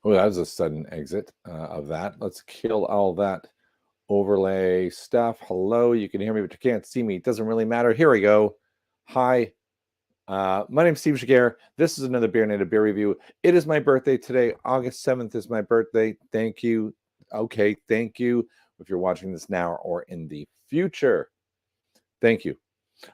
Oh, that was a sudden exit of that. Let's kill all that overlay stuff. Hello, you can hear me, but you can't see me. It doesn't really matter. Here we go. Hi, my name's Steve Shiger. This is another BeerNative beer review. It is my birthday today. August 7th is my birthday. Thank you. Okay, thank you if you're watching this now or in the future. Thank you.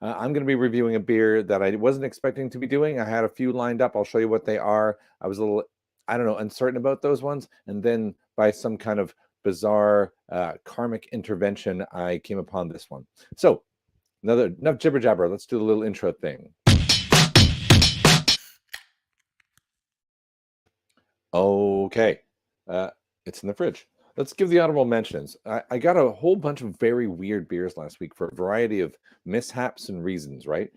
I'm going to be reviewing a beer that I wasn't expecting to be doing. I had a few lined up. I'll show you what they are. I was a little, I don't know, uncertain about those ones. And then by some kind of bizarre karmic intervention, I came upon this one. So enough jibber jabber. Let's do the little intro thing. Okay, it's in the fridge. Let's give the honorable mentions. I got a whole bunch of very weird beers last week for a variety of mishaps and reasons, right?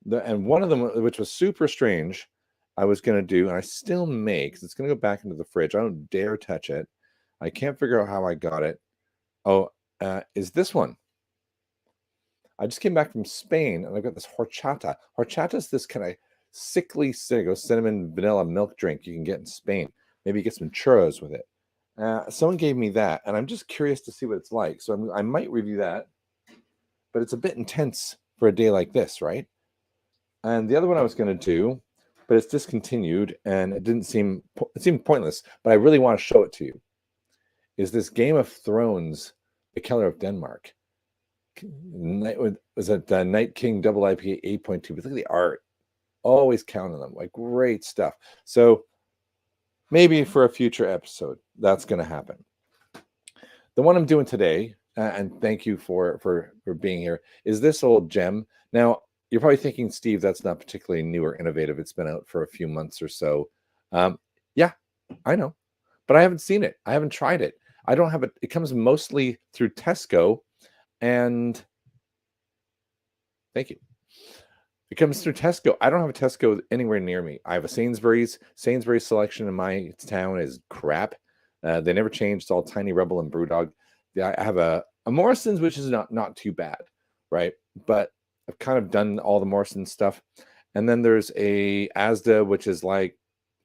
And one of them, which was super strange, I was going to do, and I still may, because it's going to go back into the fridge. I don't dare touch it. I can't figure out how I got it. Oh, is this one. I just came back from Spain, and I've got this horchata. Horchata is this kind of sickly cinnamon vanilla milk drink you can get in Spain. Maybe get some churros with it. Someone gave me that, and I'm just curious to see what it's like. So I might review that, but it's a bit intense for a day like this, right? And the other one I was going to do, but it's discontinued, and it seemed pointless, but I really want to show it to you, is this Game of Thrones, The Keller of Denmark. Was it Night King Double IPA 8.2? But look at the art. Always counting them. Like, great stuff. So maybe for a future episode, that's going to happen. The one I'm doing today, and thank you for being here, is this old gem. Now, you're probably thinking, Steve, that's not particularly new or innovative. It's been out for a few months or so. Yeah, I know. But I haven't seen it. I haven't tried it. I don't have it. It comes mostly through Tesco. And thank you. It comes through Tesco. I don't have a Tesco anywhere near me. I have a Sainsbury's. Sainsbury's selection in my town is crap. They never changed. It's all Tiny Rebel and Brewdog. I have a Morrison's, which is not too bad, right? But I've kind of done all the Morrison's stuff. And then there's a Asda, which is like,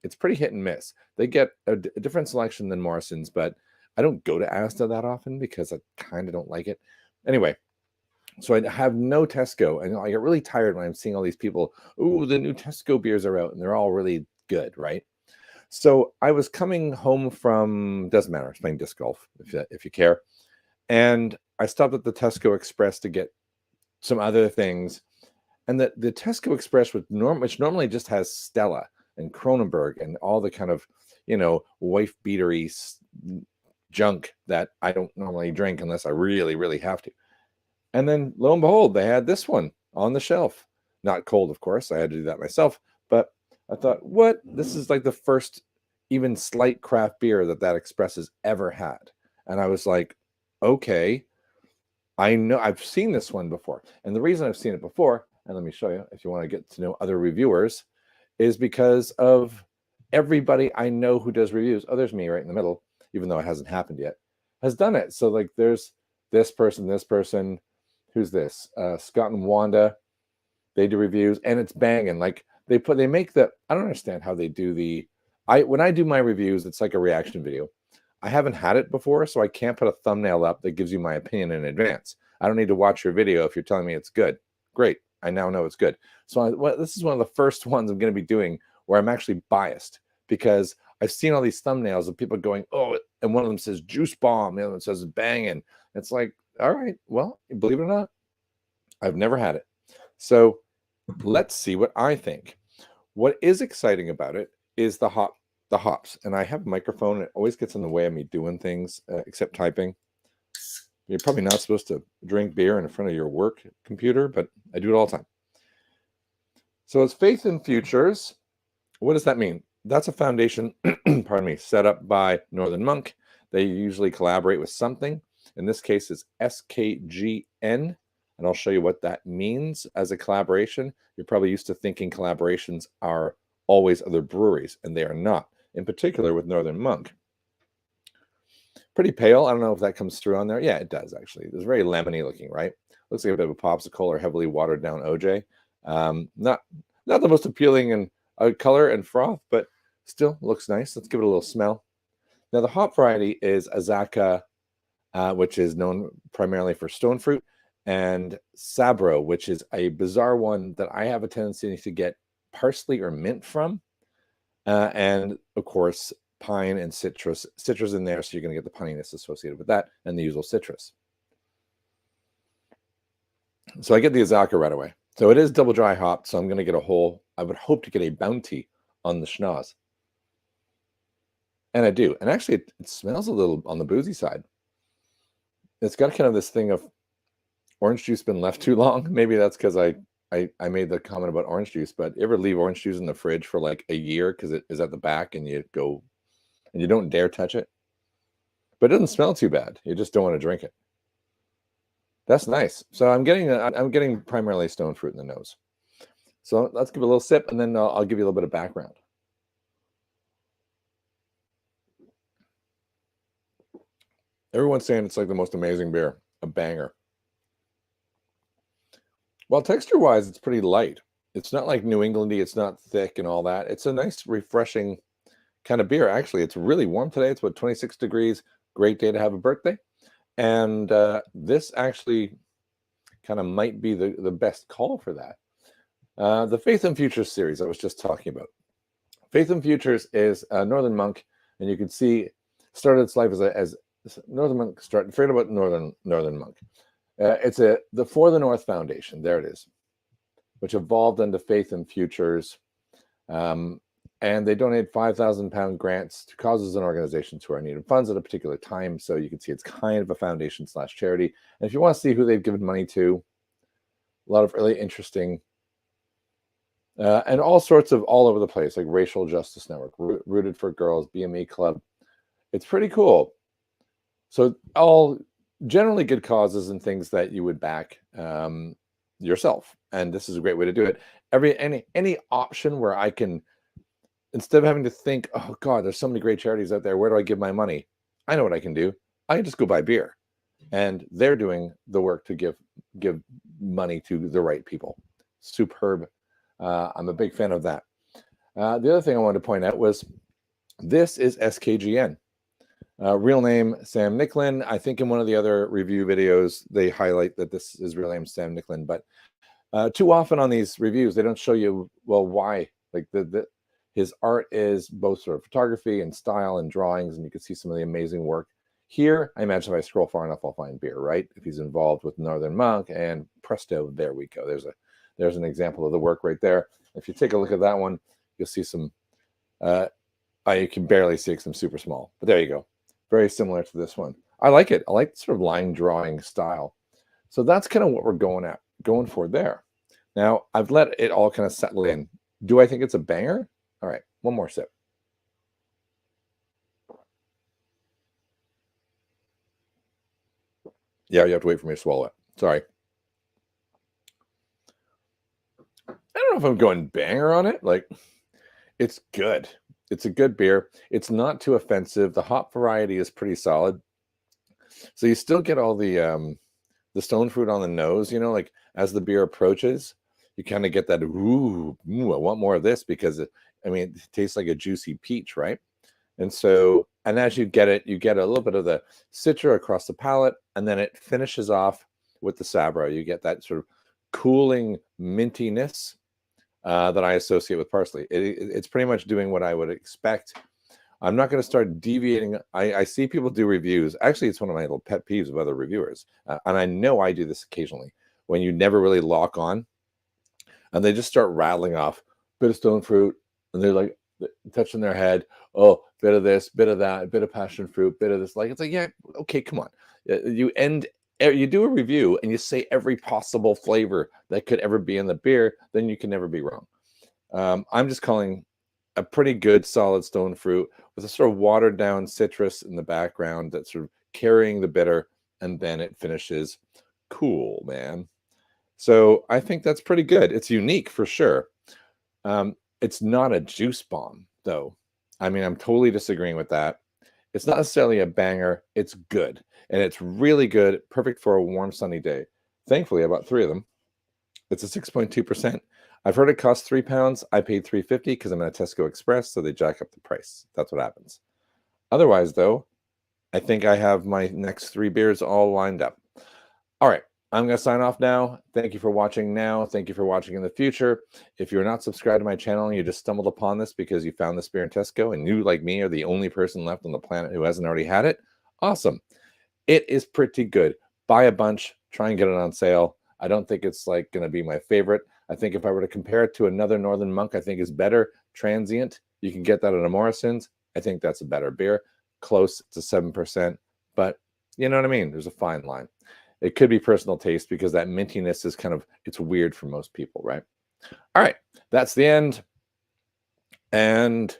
it's pretty hit and miss. They get a different selection than Morrison's, but I don't go to Asda that often because I kind of don't like it. Anyway, so I have no Tesco, and I get really tired when I'm seeing all these people, ooh, the new Tesco beers are out, and they're all really good, right? So I was coming home from, doesn't matter, I was playing disc golf, if you care, and I stopped at the Tesco Express to get some other things, and the Tesco Express, which normally just has Stella and Kronenberg and all the kind of, wife beatery junk that I don't normally drink unless I really, really have to. And then lo and behold, they had this one on the shelf. Not cold, of course. I had to do that myself. But I thought, what? This is like the first even slight craft beer that Express has ever had. And I was like, okay, I know I've seen this one before. And the reason I've seen it before, and let me show you if you want to get to know other reviewers, is because of everybody I know who does reviews. Oh, there's me right in the middle, even though it hasn't happened yet, has done it. So like there's this person, who's this? Scott and Wanda, they do reviews, and it's banging. Like they make the, I don't understand how they do when I do my reviews, it's like a reaction video. I haven't had it before, so I can't put a thumbnail up that gives you my opinion in advance. I don't need to watch your video if you're telling me it's good. Great, I now know it's good. So this is one of the first ones I'm going to be doing where I'm actually biased, because I've seen all these thumbnails of people going, oh, and one of them says juice bomb, the other one says banging. It's like, all right, well, believe it or not, I've never had it. So let's see what I think. What is exciting about it is the hops. And I have a microphone, and it always gets in the way of me doing things, except typing. You're probably not supposed to drink beer in front of your work computer, but I do it all the time. So it's Faith in Futures. What does that mean? That's a foundation, pardon me, set up by Northern Monk. They usually collaborate with something. In this case, it's SKGN, and I'll show you what that means as a collaboration. You're probably used to thinking collaborations are always other breweries, and they are not, in particular with Northern Monk. Pretty pale. I don't know if that comes through on there. Yeah, it does, actually. It's very lemony looking, right? Looks like a bit of a popsicle or heavily watered down OJ. Not the most appealing in color and froth, but still looks nice. Let's give it a little smell. Now, the hop variety is Azacca, which is known primarily for Stonefruit, and Sabro, which is a bizarre one that I have a tendency to get parsley or mint from. And of course, pine and citrus in there, so you're going to get the puniness associated with that and the usual citrus. So I get the Azacca right away. So it is double dry hopped, so I'm going to get I would hope to get a bounty on the schnoz. And I do. And actually, it smells a little on the boozy side. It's got kind of this thing of orange juice been left too long. Maybe that's because I made the comment about orange juice, but you ever leave orange juice in the fridge for like a year because it is at the back and you don't dare touch it? But it doesn't smell too bad. You just don't want to drink it. That's nice. So I'm getting primarily stone fruit in the nose. So let's give it a little sip, and then I'll give you a little bit of background. Everyone's saying it's like the most amazing beer, a banger. Well, texture-wise, it's pretty light. It's not like New Englandy. It's not thick and all that. It's a nice, refreshing kind of beer. Actually, it's really warm today. It's about 26 degrees. Great day to have a birthday. And this actually kind of might be the best call for that. The Faith and Futures series I was just talking about. Faith and Futures is Northern Monk, and you can see started its life as Northern Monk. Forget about Northern Monk. It's the For the North Foundation. There it is, which evolved into Faith and Futures, and they donate £5,000 grants to causes and organizations who are in need of funds at a particular time. So you can see it's kind of a foundation / charity. And if you want to see who they've given money to, a lot of really interesting and all sorts of all over the place, like Racial Justice Network, Rooted for Girls, BME Club. It's pretty cool. So all generally good causes and things that you would back yourself. And this is a great way to do it. Any option where I can, instead of having to think, oh God, there's so many great charities out there, where do I give my money? I know what I can do. I can just go buy beer. And they're doing the work to give money to the right people. Superb. I'm a big fan of that. The other thing I wanted to point out was this is SKGN. Real name, Sam Nicklin. I think in one of the other review videos, they highlight that this is real name Sam Nicklin. But too often on these reviews, they don't show you, well, why. Like his art is both sort of photography and style and drawings, and you can see some of the amazing work. Here, I imagine if I scroll far enough, I'll find beer, right? If he's involved with Northern Monk, and presto, there we go. There's an example of the work right there. If you take a look at that one, you'll see some, you can barely see it, I'm super small, but there you go. Very similar to this one. I like it. I like sort of line drawing style. So that's kind of what we're going for there. Now, I've let it all kind of settle in. Do I think it's a banger? All right, one more sip. Yeah, you have to wait for me to swallow it. Sorry. I don't know if I'm going banger on it. Like, it's good. It's a good beer. It's not too offensive. The hop variety is pretty solid. So you still get all the stone fruit on the nose, you know, like as the beer approaches, you kind of get that, ooh, I want more of this, because it tastes like a juicy peach, right? And so, and as you get it, you get a little bit of the citra across the palate, and then it finishes off with the Sabro. You get that sort of cooling mintiness that I associate with parsley. It's pretty much doing what I would expect. I'm not going to start deviating. I see people do reviews. Actually, it's one of my little pet peeves of other reviewers. And I know I do this occasionally, when you never really lock on and they just start rattling off bit of stone fruit, and they're like touching their head. Oh, bit of this, bit of that, bit of passion fruit, bit of this. Like, it's like, yeah, okay, come on. You do a review and you say every possible flavor that could ever be in the beer, then you can never be wrong. I'm just calling a pretty good solid stone fruit with a sort of watered down citrus in the background that's sort of carrying the bitter, and then it finishes cool, man. So I think that's pretty good. It's unique for sure. It's not a juice bomb, though. I mean, I'm totally disagreeing with that. It's not necessarily a banger. It's good. And it's really good. Perfect for a warm, sunny day. Thankfully, I bought 3 of them. It's a 6.2%. I've heard it costs £3. I paid $3.50 because I'm in a Tesco Express, so they jack up the price. That's what happens. Otherwise, though, I think I have my next 3 beers all lined up. All right, I'm going to sign off now. Thank you for watching now. Thank you for watching in the future. If you're not subscribed to my channel and you just stumbled upon this because you found this beer in Tesco and you, like me, are the only person left on the planet who hasn't already had it, awesome. It is pretty good. Buy a bunch, try and get it on sale. I don't think it's like going to be my favorite. I think if I were to compare it to another Northern Monk, I think is better. Transient, you can get that at a Morrison's. I think that's a better beer. Close to 7%, but you know what I mean? There's a fine line. It could be personal taste because that mintiness is kind of, it's weird for most people, right? All right, that's the end. And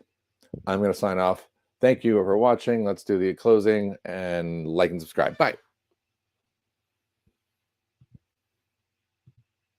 I'm going to sign off. Thank you for watching. Let's do the closing and like and subscribe. Bye.